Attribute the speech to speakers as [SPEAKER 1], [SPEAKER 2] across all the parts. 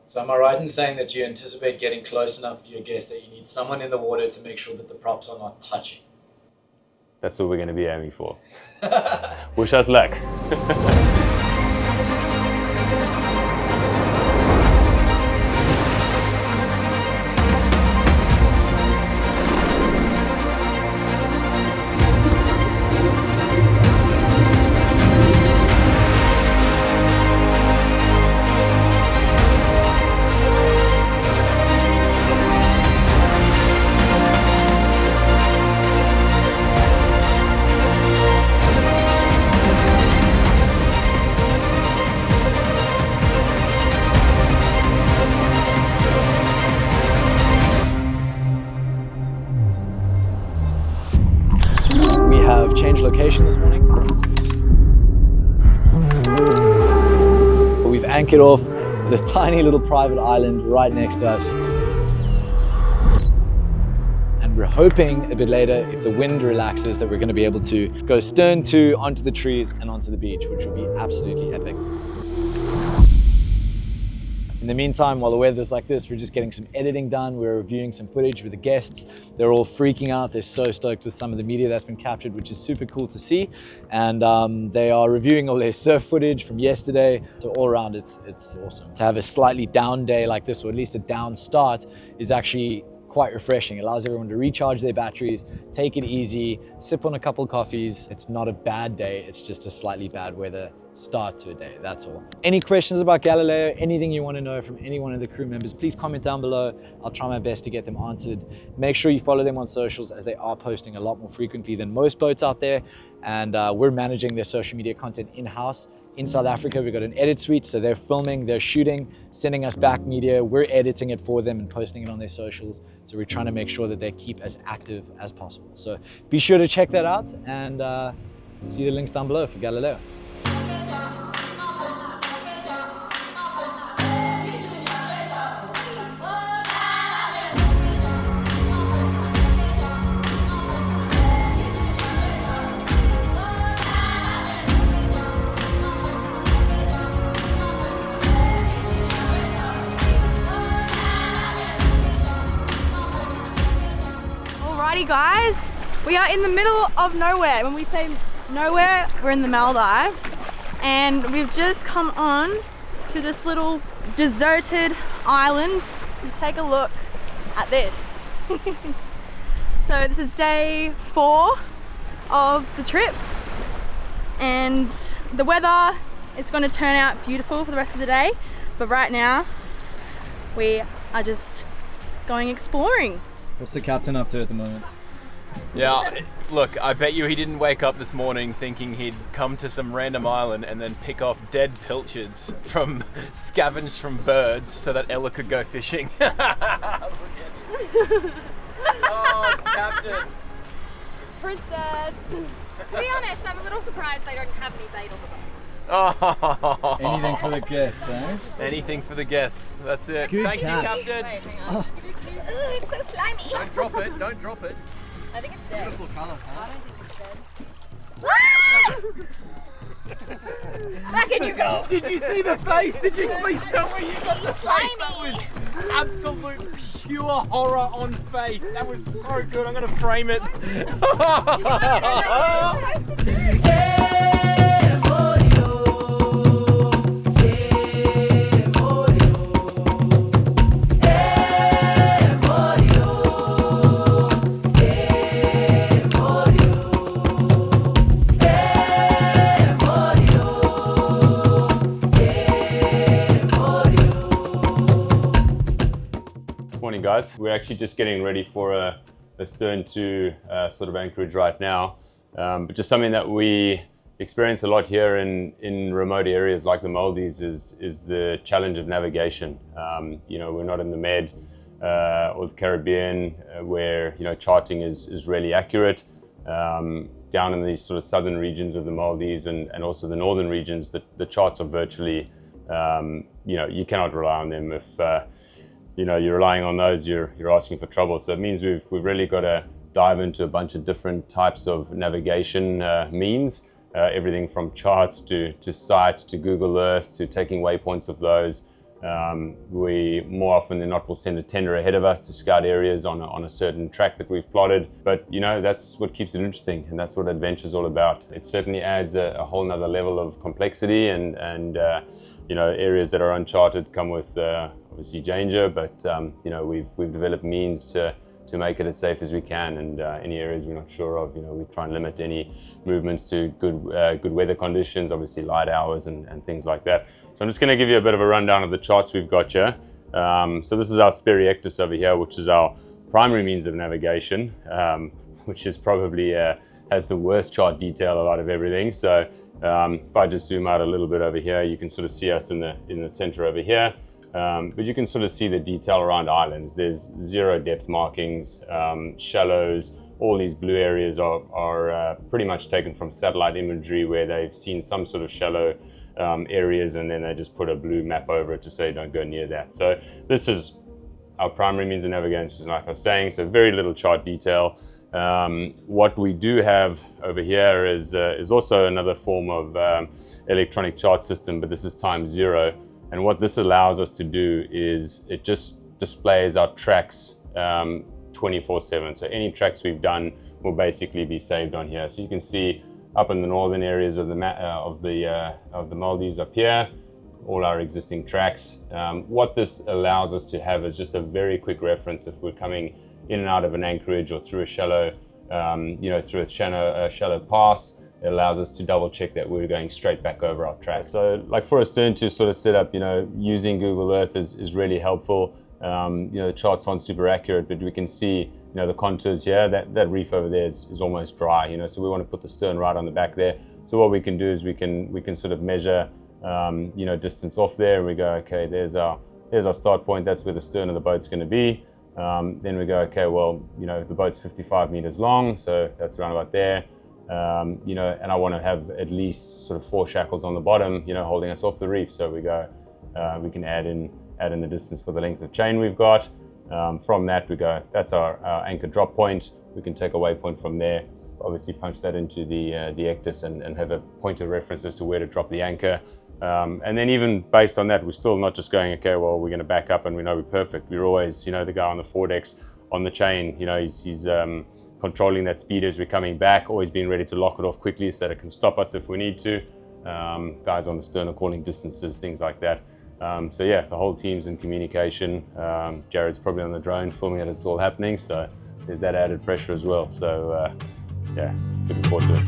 [SPEAKER 1] So am I right in saying that you anticipate getting close enough to your guests that you need someone in the water to make sure that the props are not touching?
[SPEAKER 2] That's what we're going to be aiming for. Wish us luck.
[SPEAKER 1] We have changed location this morning. We've anchored off with a tiny little private island right next to us. And we're hoping a bit later, if the wind relaxes, that we're going to be able to go stern to onto the trees and onto the beach, which will be absolutely epic. In the meantime, while the weather's like this, we're just getting some editing done. We're reviewing some footage with the guests. They're all freaking out. They're so stoked with some of the media that's been captured, which is super cool to see. And they are reviewing all their surf footage from yesterday. So all around, it's awesome. To have a slightly down day like this, or at least a down start, is actually quite refreshing. It allows everyone to recharge their batteries, take it easy, sip on a couple coffees. It's not a bad day. It's just a slightly bad weather start to a day, that's all. Any questions about Galileo, anything you want to know from any one of the crew members, please comment down below. I'll try my best to get them answered. Make sure you follow them on socials, as they are posting a lot more frequently than most boats out there. And we're managing their social media content in-house. In South Africa, we've got an edit suite, so they're filming, they're shooting, sending us back media, we're editing it for them and posting it on their socials. So we're trying to make sure that they keep as active as possible. So be sure to check that out, and see the links down below for Galileo.
[SPEAKER 3] Alrighty guys, we are in the middle of nowhere. When we say nowhere, we're in the Maldives, and we've just come on to this little deserted island. Let's take a look at this. So this is day 4 of the trip, and the weather is going to turn out beautiful for the rest of the day, but right now we are just going exploring.
[SPEAKER 1] What's the captain up to at the moment?
[SPEAKER 4] Yeah, look, I bet you he didn't wake up this morning thinking he'd come to some random island and then pick off dead pilchards from scavenged from birds so that Ella could go fishing. Look at him. Oh, Captain.
[SPEAKER 5] Princess. To be honest, I'm a little surprised they don't have any bait on the boat.
[SPEAKER 4] Oh.
[SPEAKER 1] Anything for the guests, eh?
[SPEAKER 4] Anything for the guests. That's it.
[SPEAKER 1] Good
[SPEAKER 4] Thank
[SPEAKER 1] catch.
[SPEAKER 4] you, Captain.
[SPEAKER 5] Wait, hang on. It's so slimy.
[SPEAKER 4] Don't drop it. Don't drop it.
[SPEAKER 5] I think it's dead.
[SPEAKER 4] Beautiful colour.
[SPEAKER 5] I don't think it's dead. Back in you go.
[SPEAKER 4] Did you see the face? Did you please tell me you got the face? That
[SPEAKER 5] Slimy.
[SPEAKER 4] was absolute pure horror on face. That was so good. I'm gonna frame it.
[SPEAKER 2] Morning guys, we're actually just getting ready for a stern to sort of anchorage right now, but just something that we experience a lot here in remote areas like the Maldives is the challenge of navigation. You know, we're not in the Med or the Caribbean where, you know, charting is really accurate. Down in these sort of southern regions of the Maldives and also the northern regions, the charts are virtually, you know, you cannot rely on them. If you know, you're relying on those, you're asking for trouble. So it means we've really got to dive into a bunch of different types of navigation means, everything from charts to sites to Google Earth to taking waypoints of those. We more often than not will send a tender ahead of us to scout areas on a certain track that we've plotted. But you know, that's what keeps it interesting, and that's what adventure is all about. It certainly adds a whole nother level of complexity, and you know, areas that are uncharted come with obviously danger, but you know, we've developed means to make it as safe as we can, and any areas we're not sure of, you know, we try and limit any movements to good weather conditions, obviously light hours and things like that. So I'm just going to give you a bit of a rundown of the charts we've got here. So this is our Spiriectus over here, which is our primary means of navigation, which is probably has the worst chart detail out of everything. So if I just zoom out a little bit over here, you can sort of see us in the center over here. But you can sort of see the detail around islands. There's 0 depth markings, shallows. All these blue areas are pretty much taken from satellite imagery where they've seen some sort of shallow areas, and then they just put a blue map over it to say don't go near that. So this is our primary means of navigation, like I was saying, so very little chart detail. What we do have over here is also another form of electronic chart system, but this is times 0. And what this allows us to do is it just displays our tracks 24/7. So any tracks we've done will basically be saved on here. So you can see up in the northern areas of the Maldives up here, all our existing tracks. What this allows us to have is just a very quick reference if we're coming in and out of an anchorage or through a shallow, you know, through a shallow pass. It allows us to double check that we're going straight back over our track. So like for a stern to sort of set up, you know, using Google Earth is really helpful. You know, the charts aren't super accurate, but we can see, you know, the contours here. That reef over there is almost dry, you know, so we want to put the stern right on the back there. So what we can do is we can sort of measure, you know, distance off there, and we go, okay, there's our start point. That's where the stern of the boat's going to be. Then we go, okay, well, you know, the boat's 55 meters long, so that's around about there. You know, and I want to have at least sort of 4 shackles on the bottom, you know, holding us off the reef. So we go, we can add in the distance for the length of chain we've got. From that we go, that's our anchor drop point. We can take a waypoint from there, obviously punch that into the ectus and have a point of reference as to where to drop the anchor. And then even based on that, we're still not just going, okay, well, we're going to back up and we know we're perfect. We're always, you know, the guy on the foredecks on the chain, you know, he's controlling that speed as we're coming back, always being ready to lock it off quickly so that it can stop us if we need to. Guys on the stern are calling distances, things like that. So yeah, the whole team's in communication. Jared's probably on the drone filming it as it's all happening, so there's that added pressure as well. So yeah, looking forward to it.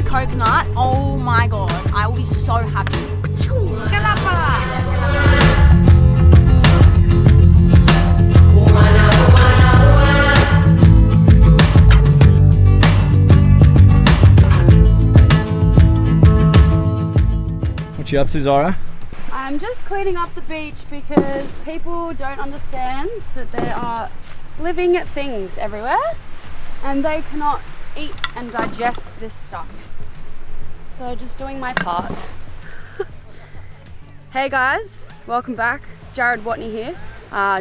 [SPEAKER 3] Coconut, oh my god, I will be so happy.
[SPEAKER 1] What you up to, Zara?
[SPEAKER 3] I'm just cleaning up the beach because people don't understand that there are living things everywhere and they cannot eat and digest this stuff. So just doing my part. Hey guys, welcome back. Jared Watney here.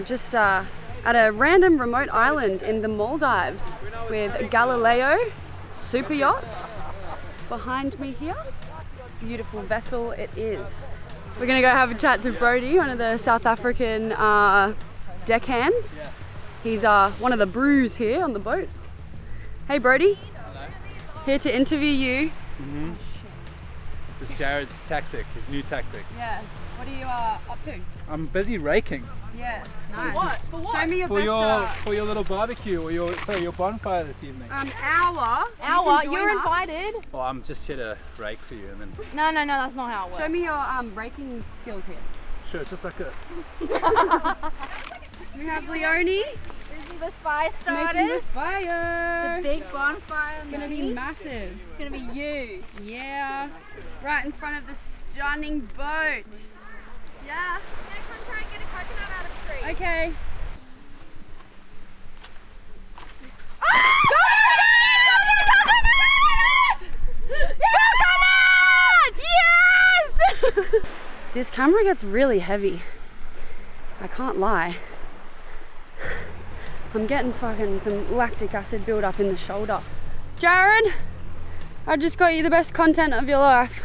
[SPEAKER 3] Just at a random remote island in the Maldives with Galileo super yacht behind me here. Beautiful vessel it is. We're gonna go have a chat to Brody, one of the South African deckhands. He's one of the brews here on the boat. Hey Brody.
[SPEAKER 6] Hello.
[SPEAKER 3] Here to interview you.
[SPEAKER 6] Mm-hmm. This is Jared's tactic, his new tactic.
[SPEAKER 3] Yeah. What are you up to?
[SPEAKER 6] I'm busy raking.
[SPEAKER 3] Yeah. Nice.
[SPEAKER 6] What?
[SPEAKER 3] For what? Show me your
[SPEAKER 6] for
[SPEAKER 3] best.
[SPEAKER 6] For your little barbecue or your bonfire this evening.
[SPEAKER 3] Hour. You're invited.
[SPEAKER 6] Well, I'm just here to rake for you, and then.
[SPEAKER 3] No, that's not how it works. Show me your raking skills here.
[SPEAKER 6] Sure, it's just like this.
[SPEAKER 3] We have Leonie.
[SPEAKER 5] Busy with fire starters.
[SPEAKER 3] Making the fire.
[SPEAKER 5] The big bonfire.
[SPEAKER 3] It's gonna be massive.
[SPEAKER 5] It's gonna be huge.
[SPEAKER 3] Yeah. Right in front of the stunning boat.
[SPEAKER 5] Yeah. I'm gonna come try and get a coconut out of the tree.
[SPEAKER 3] Okay. Yes! This camera gets really heavy. I can't lie. I'm getting fucking some lactic acid buildup in the shoulder. Jared, I just got you the best content of your life.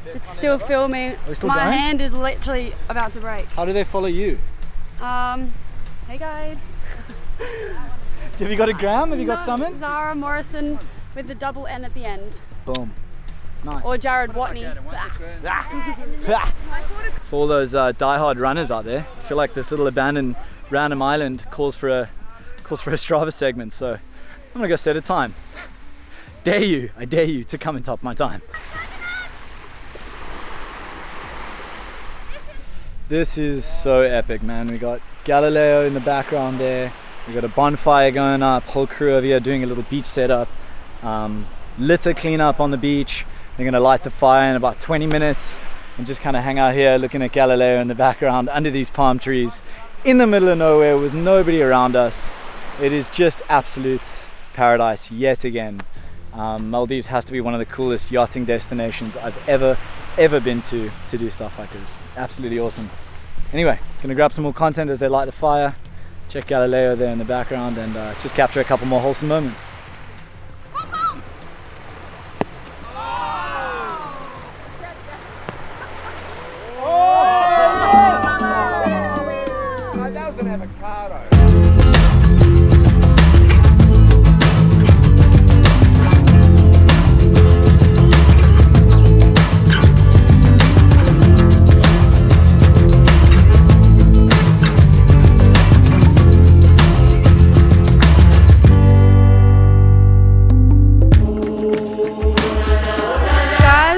[SPEAKER 3] It's still filming. My hand is literally about to break.
[SPEAKER 1] How do they follow you?
[SPEAKER 3] Hey guys.
[SPEAKER 1] Have you got a gram? Have you got something?
[SPEAKER 3] Zara Morrison with the double N at the end.
[SPEAKER 1] Boom. Nice.
[SPEAKER 3] Or Jared Watney.
[SPEAKER 1] For all those die-hard runners out there, I feel like this little abandoned random island calls for a Strava segment, so I'm gonna go set a time. I dare you to come and top my time. This is so epic, man. We got Galileo in the background there. We got a bonfire going up, whole crew over here doing a little beach setup. Litter cleanup on the beach. They're gonna light the fire in about 20 minutes and just kind of hang out here looking at Galileo in the background under these palm trees in the middle of nowhere with nobody around us. It is just absolute paradise yet again. Maldives has to be one of the coolest yachting destinations I've ever been to do stuff like this. Absolutely awesome. Anyway, gonna grab some more content as they light the fire, check Galileo there in the background, and just capture a couple more wholesome moments.
[SPEAKER 6] That was an avocado.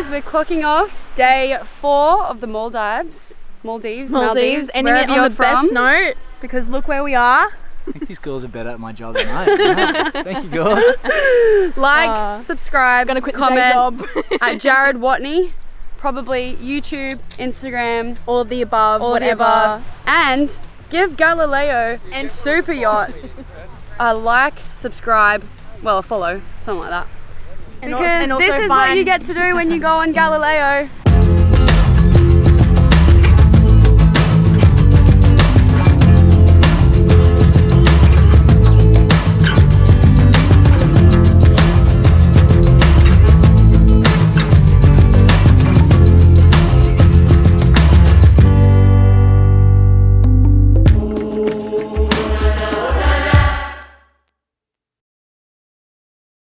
[SPEAKER 3] We're clocking off day 4 of the Maldives, ending it on the best note because look where we are.
[SPEAKER 1] I think these girls are better at my job than I am. Yeah. Thank you, girls.
[SPEAKER 3] Like, subscribe,
[SPEAKER 5] Gonna quit
[SPEAKER 3] comment
[SPEAKER 5] the day job.
[SPEAKER 3] at Jared Watney, probably YouTube, Instagram,
[SPEAKER 5] All of the above,
[SPEAKER 3] whatever, and give Galileo and Super Yacht a like, subscribe, well, a follow, something like that. Because
[SPEAKER 5] and also
[SPEAKER 3] this is what you get to do when you go on Galileo.